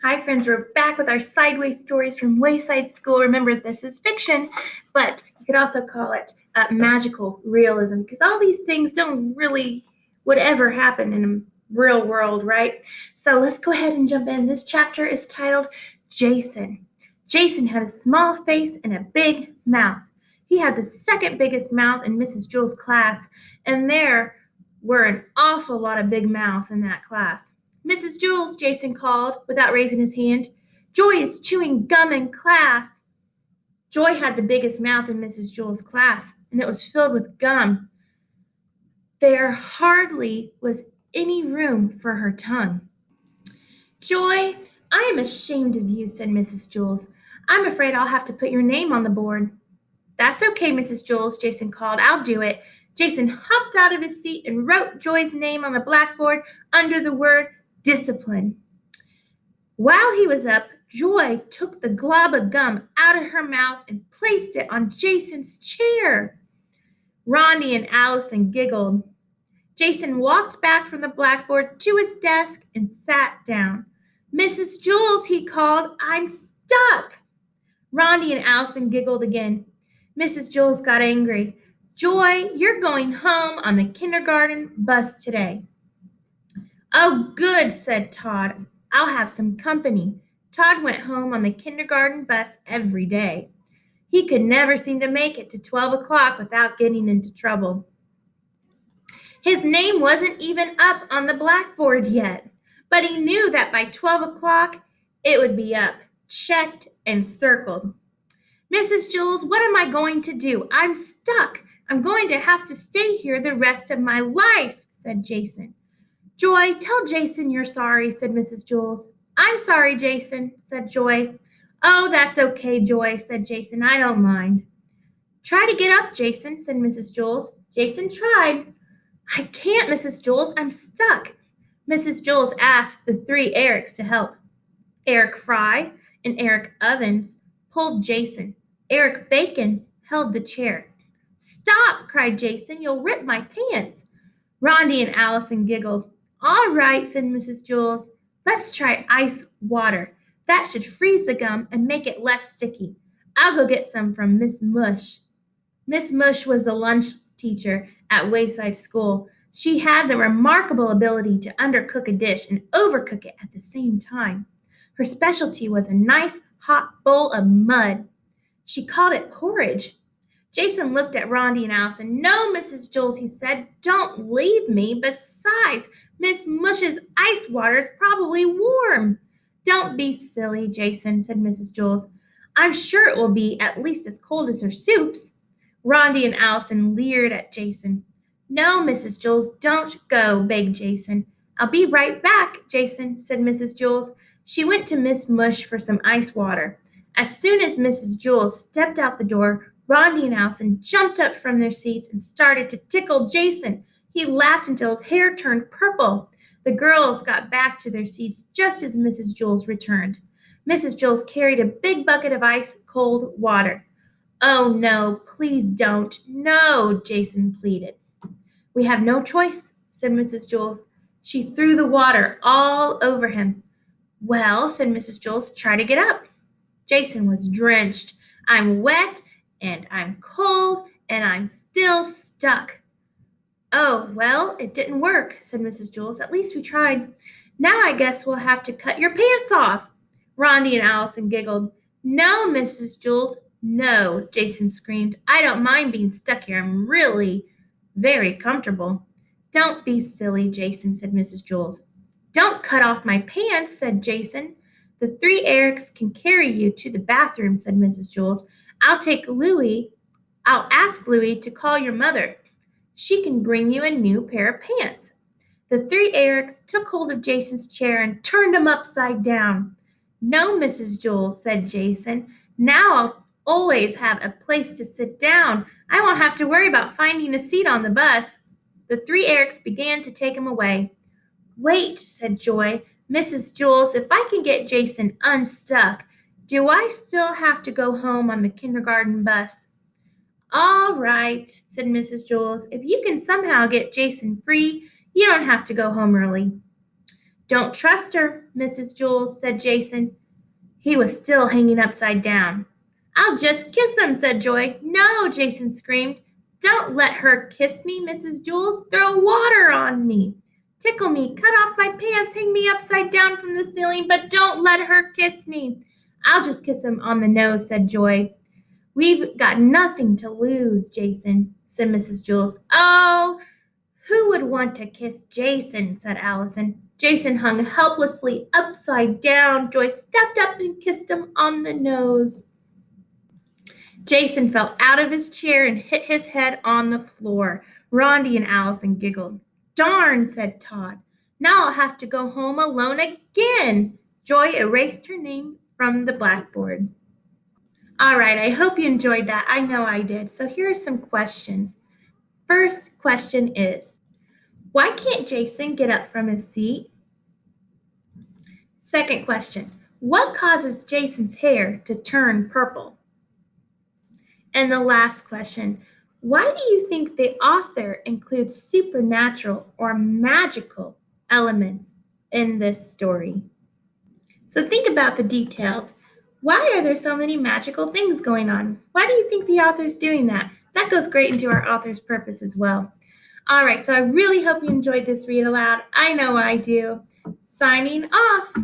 Hi, friends. We're back with our sideways stories from Wayside School. Remember, this is fiction, but you could also call it magical realism because all these things don't really would ever happen in a real world, right? So let's go ahead and jump in. This chapter is titled Jason. Jason had a small face and a big mouth. He had the second biggest mouth in Mrs. Jewell's class, and there were an awful lot of big mouths in that class. Mrs. Jules, Jason called without raising his hand. Joy is chewing gum in class. Joy had the biggest mouth in Mrs. Jules' class, and it was filled with gum. There hardly was any room for her tongue. Joy, I am ashamed of you, said Mrs. Jules. I'm afraid I'll have to put your name on the board. That's okay, Mrs. Jules, Jason called. I'll do it. Jason hopped out of his seat and wrote Joy's name on the blackboard under the word discipline. While he was up, Joy took the glob of gum out of her mouth and placed it on Jason's chair. Rondi and Allison giggled. Jason walked back from the blackboard to his desk and sat down. Mrs. Jules, he called, I'm stuck. Rondi and Allison giggled again. Mrs. Jules got angry. Joy, you're going home on the kindergarten bus today. Oh, good, said Todd. I'll have some company. Todd went home on the kindergarten bus every day. He could never seem to make it to 12 o'clock without getting into trouble. His name wasn't even up on the blackboard yet, but he knew that by 12 o'clock it would be up, checked, and circled. Mrs. Jules, what am I going to do? I'm stuck. I'm going to have to stay here the rest of my life, said Jason. Joy, tell Jason you're sorry, said Mrs. Jules. I'm sorry, Jason, said Joy. Oh, that's okay, Joy, said Jason. I don't mind. Try to get up, Jason, said Mrs. Jules. Jason tried. I can't, Mrs. Jules. I'm stuck. Mrs. Jules asked the three Erics to help. Eric Fry and Eric Ovens pulled Jason. Eric Bacon held the chair. Stop, cried Jason. You'll rip my pants. Rondi and Allison giggled. All right, said Mrs. Jules. Let's try ice water. That should freeze the gum and make it less sticky. I'll go get some from Miss Mush. Miss Mush was the lunch teacher at Wayside School. She had the remarkable ability to undercook a dish and overcook it at the same time. Her specialty was a nice hot bowl of mud. She called it porridge. Jason looked at Rondi and Allison. No, Mrs. Jules, he said, don't leave me. Besides, Miss Mush's ice water is probably warm. Don't be silly, Jason, said Mrs. Jules. I'm sure it will be at least as cold as her soups. Rondi and Allison leered at Jason. No, Mrs. Jules, don't go, begged Jason. I'll be right back, Jason, said Mrs. Jules. She went to Miss Mush for some ice water. As soon as Mrs. Jules stepped out the door, Rondi and Allison jumped up from their seats and started to tickle Jason. He laughed until his hair turned purple. The girls got back to their seats just as Mrs. Jules returned. Mrs. Jules carried a big bucket of ice-cold water. Oh, no, please don't. No, Jason pleaded. We have no choice, said Mrs. Jules. She threw the water all over him. Well, said Mrs. Jules, try to get up. Jason was drenched. I'm wet, and I'm cold, and I'm still stuck. Oh, well, it didn't work, said Mrs. Jules. At least we tried. Now I guess we'll have to cut your pants off. Rondi and Allison giggled. No, Mrs. Jules, no, Jason screamed. I don't mind being stuck here. I'm really very comfortable. Don't be silly, Jason, said Mrs. Jules. Don't cut off my pants, said Jason. The three Erics can carry you to the bathroom, said Mrs. Jules. I'll ask Louie to call your mother. She can bring you a new pair of pants. The three Erics took hold of Jason's chair and turned him upside down. No, Mrs. Jules, said Jason. Now I'll always have a place to sit down. I won't have to worry about finding a seat on the bus. The three Erics began to take him away. Wait, said Joy. Mrs. Jules, if I can get Jason unstuck, do I still have to go home on the kindergarten bus? All right, said Mrs. Jules. If you can somehow get Jason free, you don't have to go home early. Don't trust her, Mrs. Jules, said Jason. He was still hanging upside down. I'll just kiss him, said Joy. No, Jason screamed. Don't let her kiss me, Mrs. Jules. Throw water on me. Tickle me, cut off my pants, hang me upside down from the ceiling, but don't let her kiss me. I'll just kiss him on the nose, said Joy. We've got nothing to lose, Jason, said Mrs. Jules. Oh, who would want to kiss Jason, said Allison. Jason hung helplessly upside down. Joy stepped up and kissed him on the nose. Jason fell out of his chair and hit his head on the floor. Rondi and Allison giggled. Darn, said Todd. Now I'll have to go home alone again. Joy erased her name from the blackboard. All right, I hope you enjoyed that. I know I did. So here are some questions. First question is, why can't Jason get up from his seat? Second question, what causes Jason's hair to turn purple? And the last question, why do you think the author includes supernatural or magical elements in this story? So think about the details. Why are there so many magical things going on? Why do you think the author's doing that? That goes great into our author's purpose as well. All right, so I really hope you enjoyed this read aloud. I know I do. Signing off.